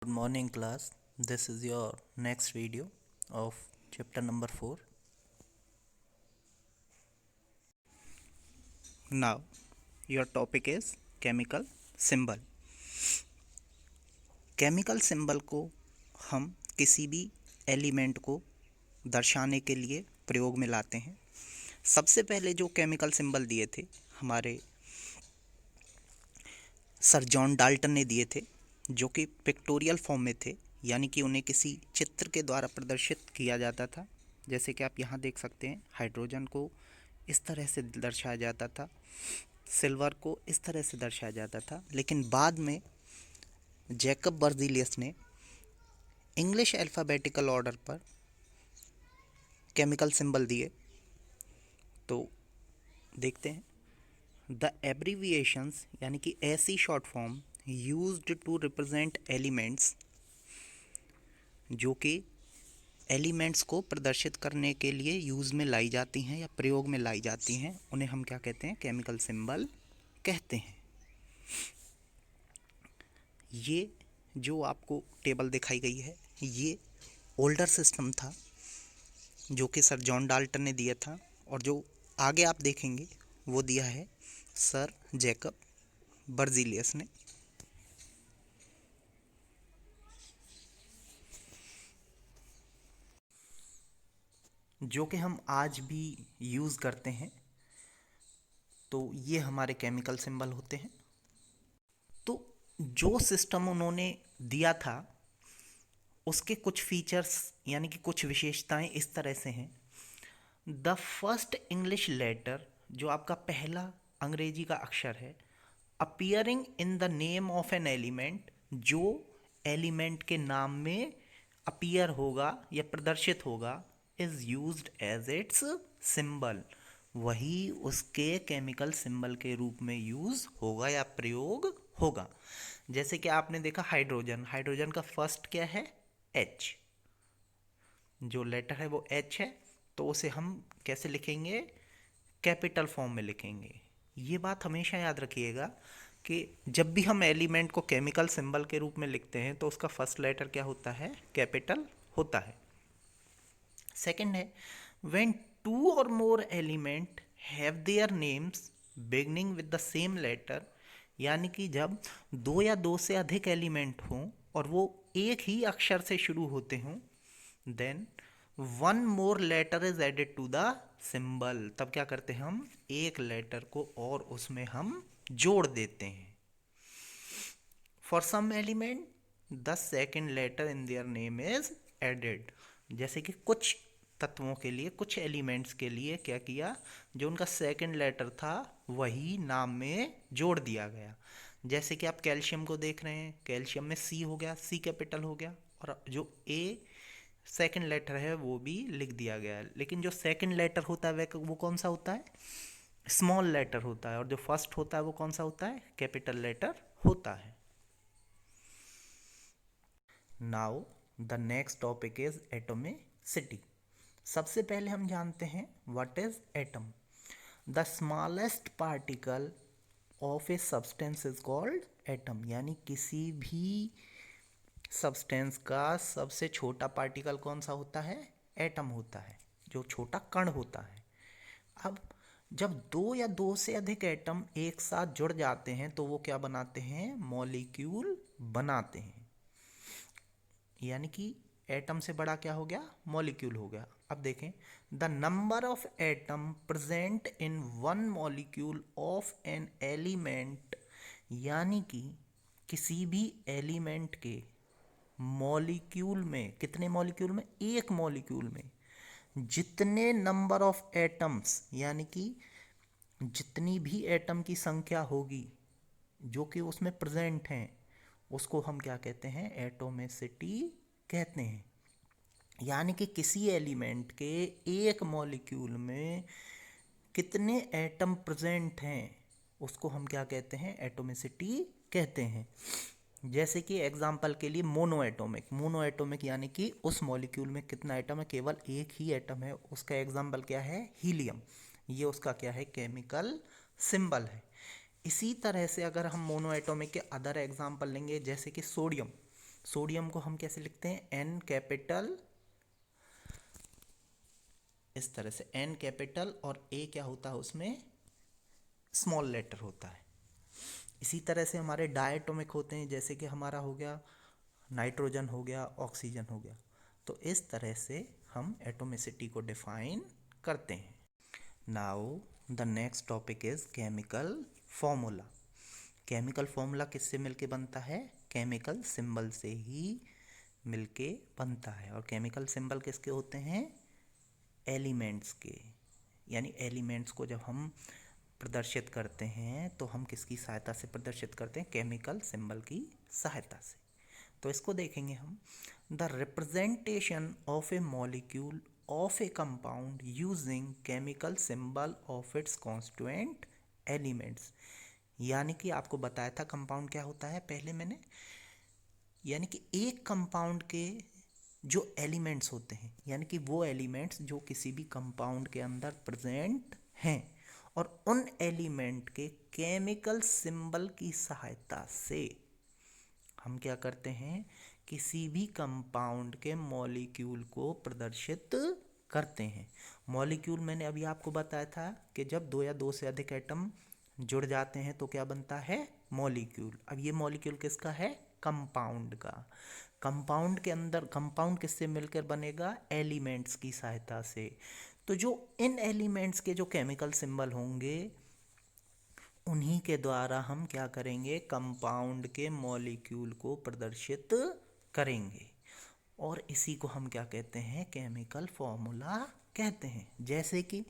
Good morning class. This is your next video of chapter number 4. Now your topic is chemical symbol. Chemical symbol को हम किसी भी element को दर्शाने के लिए प्रयोग में लाते हैं। सबसे पहले जो केमिकल सिंबल दिए थे हमारे सर जॉन डाल्टन ने दिए थे, जो कि पिक्टोरियल फॉर्म में थे, यानी कि उन्हें किसी चित्र के द्वारा प्रदर्शित किया जाता था। जैसे कि आप यहाँ देख सकते हैं, हाइड्रोजन को इस तरह से दर्शाया जाता था, सिल्वर को इस तरह से दर्शाया जाता था। लेकिन बाद में जैकब बर्जीलियस ने इंग्लिश अल्फ़ाबेटिकल ऑर्डर पर केमिकल सिंबल दिए। तो देखते हैं, द एब्रीविएशंस यानी कि ऐसी short form used to represent elements, जो कि एलिमेंट्स को प्रदर्शित करने के लिए यूज़ में लाई जाती हैं या प्रयोग में लाई जाती हैं, उन्हें हम क्या कहते हैं? केमिकल सिंबल कहते हैं। ये जो आपको टेबल दिखाई गई है, ये ओल्डर सिस्टम था जो कि सर जॉन डाल्टन ने दिया था, और जो आगे आप देखेंगे वो दिया है सर जैकब बर्जीलियस ने। जो कि हम आज भी यूज़ करते हैं। तो ये हमारे केमिकल सिंबल होते हैं। तो जो सिस्टम उन्होंने दिया था उसके कुछ फीचर्स यानी कि कुछ विशेषताएं इस तरह से हैं। द फर्स्ट इंग्लिश लेटर, जो आपका पहला अंग्रेजी का अक्षर है, appearing in the name of an element, जो एलिमेंट के नाम में अपीयर होगा या प्रदर्शित होगा, is used as its symbol, वही उसके केमिकल सिंबल के रूप में यूज होगा या प्रयोग होगा। जैसे कि आपने देखा हाइड्रोजन, हाइड्रोजन का फर्स्ट क्या है? एच, जो लेटर है वो एच है, तो उसे हम कैसे लिखेंगे? कैपिटल फॉर्म में लिखेंगे। ये बात हमेशा याद रखिएगा कि जब भी हम एलिमेंट को केमिकल सिंबल के रूप में लिखते हैं तो उसका फर्स्ट लेटर क्या होता है? कैपिटल होता है। सेकंड है, व्हेन टू और more element have their names beginning with the same letter, यानी कि जब दो या दो से अधिक एलिमेंट हों और वो एक ही अक्षर से शुरू होते हों, then one more letter is added to the symbol, तब क्या करते हैं? हम एक लेटर को और उसमें हम जोड़ देते हैं। For some element the second letter in their name is added, जैसे कि कुछ तत्वों के लिए, कुछ एलिमेंट्स के लिए क्या किया? जो उनका सेकेंड लेटर था वही नाम में जोड़ दिया गया। जैसे कि आप कैल्शियम को देख रहे हैं, कैल्शियम में सी हो गया, सी कैपिटल हो गया, और जो ए सेकंड लेटर है वो भी लिख दिया गया है। लेकिन जो सेकंड लेटर होता है वो कौन सा होता है? स्मॉल लेटर होता है, और जो फर्स्ट होता है वो कौन सा होता है? कैपिटल लेटर होता है। Now the next topic is atomicity. सबसे पहले हम जानते हैं what is atom. The smallest particle of a substance is called atom, यानी किसी भी सब्सटेंस का सबसे छोटा पार्टिकल कौन सा होता है? एटम होता है, जो छोटा कण होता है। अब जब दो या दो से अधिक एटम एक साथ जुड़ जाते हैं तो वो क्या बनाते हैं? मॉलिक्यूल बनाते हैं। यानी कि एटम से बड़ा क्या हो गया? मॉलिक्यूल हो गया। अब देखें, the number of atom present in one molecule of an element, यानी कि किसी भी एलिमेंट के मॉलिक्यूल में, कितने मॉलिक्यूल में? एक मॉलिक्यूल में जितने नंबर ऑफ एटम्स, यानी कि जितनी भी एटम की संख्या होगी जो कि उसमें प्रेजेंट हैं, उसको हम क्या कहते हैं? एटॉमिसिटी कहते हैं। यानी कि किसी एलिमेंट के एक मॉलिक्यूल में कितने एटम प्रेजेंट हैं उसको हम क्या कहते हैं? एटॉमिसिटी कहते हैं। जैसे कि एग्जाम्पल के लिए मोनो एटोमिक, मोनो एटोमिक यानी कि उस मॉलिक्यूल में कितना एटम है? केवल एक ही एटम है। उसका एग्जाम्पल क्या है? हीलियम। ये उसका क्या है? केमिकल सिंबल है। इसी तरह से अगर हम मोनो एटोमिक के अदर एग्जाम्पल लेंगे, जैसे कि सोडियम, सोडियम को हम कैसे लिखते हैं, एन कैपिटल, इस तरह से एन कैपिटल, और ए क्या होता है उसमें, स्मॉल लेटर होता है। इसी तरह से हमारे डायटोमिक होते हैं, जैसे कि हमारा हो गया नाइट्रोजन, हो गया ऑक्सीजन, हो गया। तो इस तरह से हम एटोमिसिटी को डिफाइन करते हैं। Now the next topic is chemical formula. Chemical formula किससे मिलके बनता है, केमिकल सिंबल से ही मिलके बनता है। और केमिकल सिंबल किसके होते हैं, एलिमेंट्स के। यानी एलिमेंट्स को जब हम प्रदर्शित करते हैं तो हम किसकी सहायता से प्रदर्शित करते हैं, केमिकल सिंबल की सहायता से। तो इसको देखेंगे हम। The representation of A molecule of A compound using chemical symbol of its constituent elements. यानी कि आपको बताया था कंपाउंड क्या होता है पहले मैंने, यानी कि एक कंपाउंड के जो एलिमेंट्स होते हैं, यानी कि वो एलिमेंट्स जो किसी भी कंपाउंड के अंदर प्रेजेंट हैं, और उन एलिमेंट के केमिकल सिंबल की सहायता से हम क्या करते हैं, किसी भी कंपाउंड के मॉलिक्यूल को प्रदर्शित करते हैं। मॉलिक्यूल मैंने अभी आपको बताया था कि जब दो या दो से अधिक एटम जुड़ जाते हैं तो क्या बनता है, मॉलिक्यूल। अब ये मॉलिक्यूल किसका है, कंपाउंड का। कंपाउंड के अंदर कंपाउंड किससे मिलकर बनेगा, एलिमेंट्स की सहायता से। तो जो इन एलिमेंट्स के जो केमिकल सिंबल होंगे उन्हीं के द्वारा हम क्या करेंगे, कंपाउंड के मॉलिक्यूल को प्रदर्शित करेंगे। और इसी को हम क्या कहते हैं, केमिकल फॉर्मूला कहते हैं। जैसे कि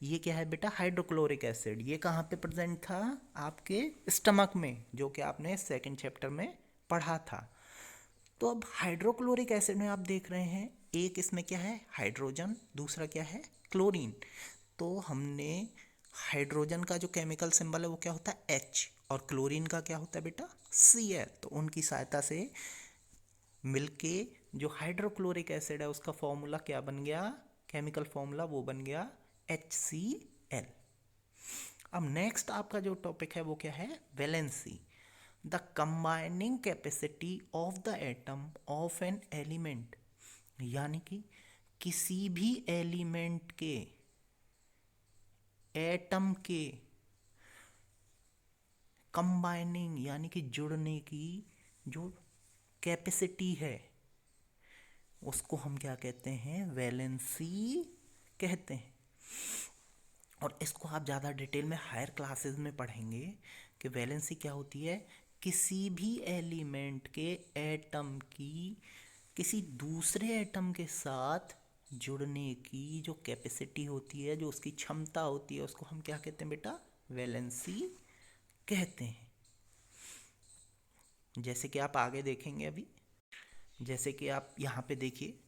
ये क्या है बेटा, हाइड्रोक्लोरिक एसिड। ये कहाँ पे प्रेजेंट था, आपके स्टमक में, जो कि आपने सेकंड चैप्टर में पढ़ा था। तो अब हाइड्रोक्लोरिक एसिड में आप देख रहे हैं, एक इसमें क्या है, हाइड्रोजन, दूसरा क्या है, क्लोरीन। तो हमने हाइड्रोजन का जो केमिकल सिंबल है वो क्या होता है, H, और क्लोरीन का क्या होता है बेटा, Cl। तो उनकी सहायता से मिलके जो हाइड्रोक्लोरिक एसिड है उसका फॉर्मूला क्या बन गया, केमिकल फॉर्मूला वो बन गया HCl। अब नेक्स्ट आपका जो टॉपिक है वो क्या है, valency. The combining capacity of the atom of an element. यानी कि किसी भी एलिमेंट के, एटम के कंबाइनिंग यानी कि जुड़ने की जो कैपेसिटी है उसको हम क्या कहते हैं, वैलेंसी कहते हैं। और इसको आप ज़्यादा डिटेल में हायर क्लासेस में पढ़ेंगे कि वैलेंसी क्या होती है, किसी भी एलिमेंट के एटम की किसी दूसरे एटम के साथ जुड़ने की जो कैपेसिटी होती है, जो उसकी क्षमता होती है, उसको हम क्या कहते हैं बेटा, वैलेंसी कहते हैं। जैसे कि आप आगे देखेंगे अभी, जैसे कि आप यहाँ पे देखिए,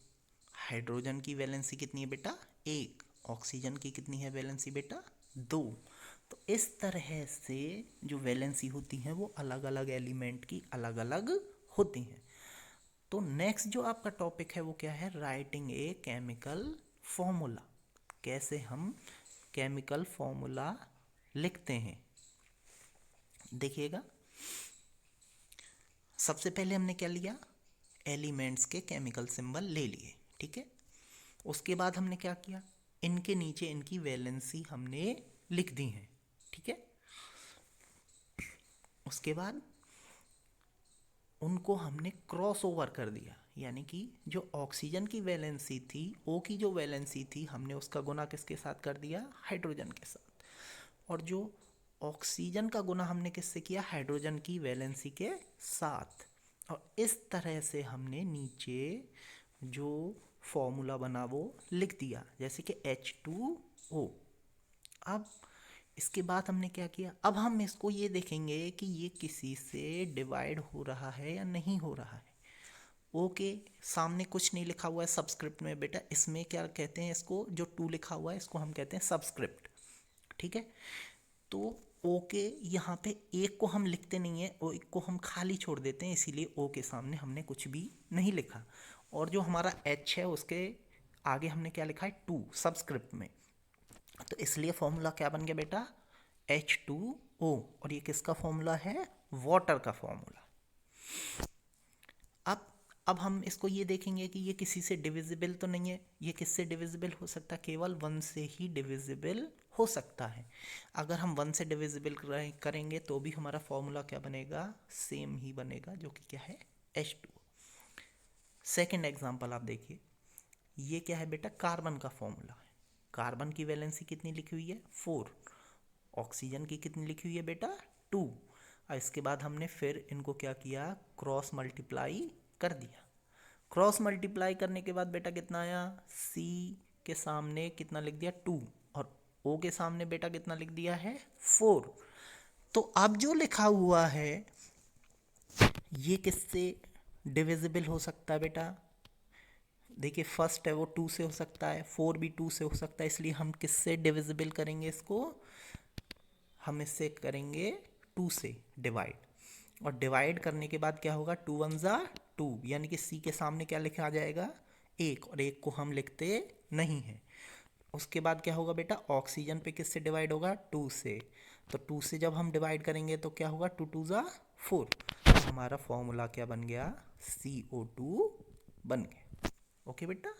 हाइड्रोजन की वैलेंसी कितनी है बेटा, 1। ऑक्सीजन की कितनी है वैलेंसी बेटा, 2। तो इस तरह से जो वैलेंसी होती हैं वो अलग अलग एलिमेंट की अलग अलग होती हैं। तो नेक्स्ट जो आपका टॉपिक है वो क्या है, राइटिंग ए केमिकल फॉर्मूला। कैसे हम केमिकल फॉर्मूला लिखते हैं, देखिएगा। सबसे पहले हमने क्या लिया, एलिमेंट्स के केमिकल सिंबल ले लिए, ठीक है। उसके बाद हमने क्या किया, इनके नीचे इनकी वैलेंसी हमने लिख दी है, ठीक है। उसके बाद उनको हमने क्रॉस ओवर कर दिया, यानी कि जो ऑक्सीजन की वैलेंसी थी, ओ की जो वैलेंसी थी, हमने उसका गुना किसके साथ कर दिया, हाइड्रोजन के साथ। और जो ऑक्सीजन का गुना हमने किससे किया, हाइड्रोजन की वैलेंसी के साथ। और इस तरह से हमने नीचे जो फॉर्मूला बना वो लिख दिया, जैसे कि H2O। अब इसके बाद हमने क्या किया, अब हम इसको ये देखेंगे कि ये किसी से डिवाइड हो रहा है या नहीं हो रहा है। ओके, सामने कुछ नहीं लिखा हुआ है सबस्क्रिप्ट में बेटा, इसमें क्या कहते हैं, इसको जो 2 लिखा हुआ है इसको हम कहते हैं सबस्क्रिप्ट, ठीक है। तो ओके, यहाँ पे एक को हम लिखते नहीं है, और एक को हम खाली छोड़ देते हैं, इसीलिए ओ के सामने हमने कुछ भी नहीं लिखा। और जो हमारा एच है उसके आगे हमने क्या लिखा है, 2 सबस्क्रिप्ट में। तो इसलिए फॉर्मूला क्या बन गया बेटा, H2O। और ये किसका फॉर्मूला है, वाटर का फॉर्मूला। अब हम इसको ये देखेंगे कि ये किसी से डिविजिबल तो नहीं है। ये किससे डिविजिबल हो सकता है? केवल 1 से ही डिविजिबल हो सकता है। अगर हम 1 से डिविजिबल करेंगे तो भी हमारा फॉर्मूला क्या बनेगा? सेम ही बनेगा, जो कि क्या है? H2। सेकेंड एग्जाम्पल आप देखिए, ये क्या है बेटा? कार्बन का फॉर्मूला है। कार्बन की वैलेंसी कितनी लिखी हुई है? 4। ऑक्सीजन की कितनी लिखी हुई है बेटा? 2। और इसके बाद हमने फिर इनको क्या किया? क्रॉस मल्टीप्लाई कर दिया। क्रॉस मल्टीप्लाई करने के बाद बेटा कितना आया? C के सामने कितना लिख दिया? 2। और O के सामने बेटा कितना लिख दिया है? 4। तो अब जो लिखा हुआ है ये किससे डिविजिबल हो सकता है बेटा? देखिए, फर्स्ट है वो 2 से हो सकता है, 4 भी 2 से हो सकता है, इसलिए हम किससे डिविजिबल करेंगे इसको? हम इससे करेंगे 2 से डिवाइड। और डिवाइड करने के बाद क्या होगा? 2 1 ज़ा 2, यानी कि सी के सामने क्या लिखा आ जाएगा? 1, और 1 को हम लिखते नहीं हैं। उसके बाद क्या होगा बेटा? ऑक्सीजन पे किससे डिवाइड होगा? 2 से। तो 2 से जब हम डिवाइड करेंगे तो क्या होगा? 2 2 ज़ा 4। तो हमारा फॉर्मूला क्या बन गया? CO2 बन गया। ओके बेटा।